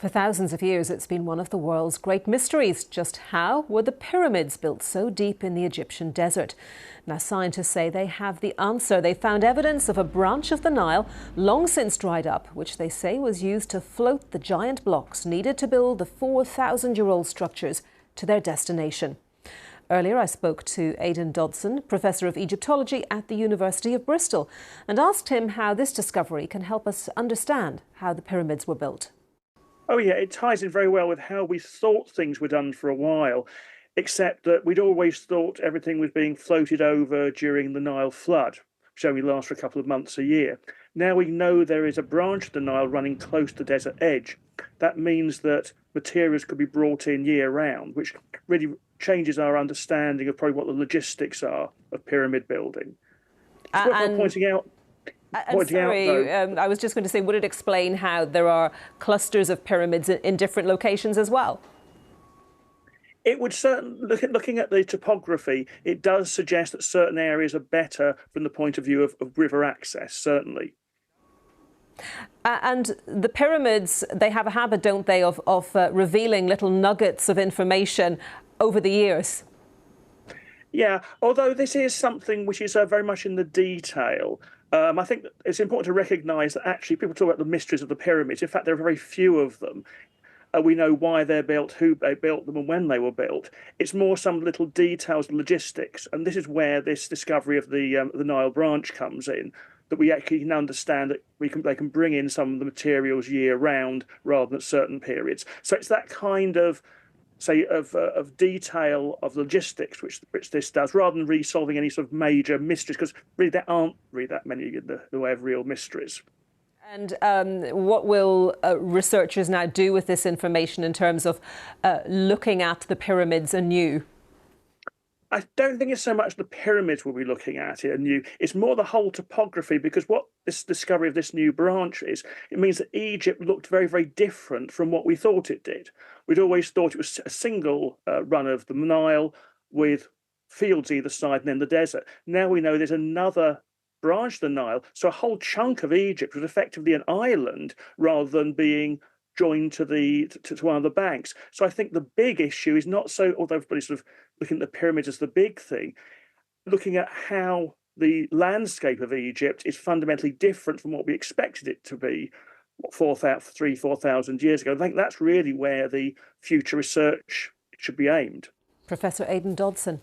For thousands of years, it's been one of the world's great mysteries. Just how were the pyramids built so deep in the Egyptian desert? Now, scientists say they have the answer. They found evidence of a branch of the Nile, long since dried up, which they say was used to float the giant blocks needed to build the 4,000-year-old structures to their destination. Earlier, I spoke to Aidan Dodson, Professor of Egyptology at the University of Bristol, and asked him how this discovery can help us understand how the pyramids were built. Oh yeah, it ties in very well with how we thought things were done for a while, except that we'd always thought everything was being floated over during the Nile flood, which only lasts for a couple of months a year. Now we know there is a branch of the Nile running close to the desert edge. That means that materials could be brought in year round, which really changes our understanding of probably what the logistics are of pyramid building. It's worthwhile pointing out. I was just going to say, would it explain how there are clusters of pyramids in different locations as well? It would certainly, looking at the topography, it does suggest that certain areas are better from the point of view of river access, certainly. And the pyramids, they have a habit, don't they, of revealing little nuggets of information over the years? Yeah, although this is something which is very much in the detail. I think that it's important to recognise that actually people talk about the mysteries of the pyramids. In fact, there are very few of them. We know why they're built, who they built them, and when they were built. It's more some little details, logistics, and this is where this discovery of the Nile branch comes in. That we actually can understand that they can bring in some of the materials year round rather than at certain periods. So it's that kind of of detail of logistics which this does, rather than really solving any sort of major mysteries, because really there aren't really that many in the way of real mysteries. And what will researchers now do with this information in terms of looking at the pyramids anew? I don't think it's so much the pyramids we'll be looking at it anew. It's more the whole topography, because what this discovery of this new branch is, it means that Egypt looked very, very different from what we thought it did. We'd always thought it was a single run of the Nile with fields either side and then the desert. Now we know there's another branch of the Nile, so a whole chunk of Egypt was effectively an island rather than being joined to one of the banks. So I think the big issue is not so, although everybody's sort of looking at the pyramids as the big thing, looking at how the landscape of Egypt is fundamentally different from what we expected it to be 4,000 years ago. I think that's really where the future research should be aimed. Professor Aidan Dodson.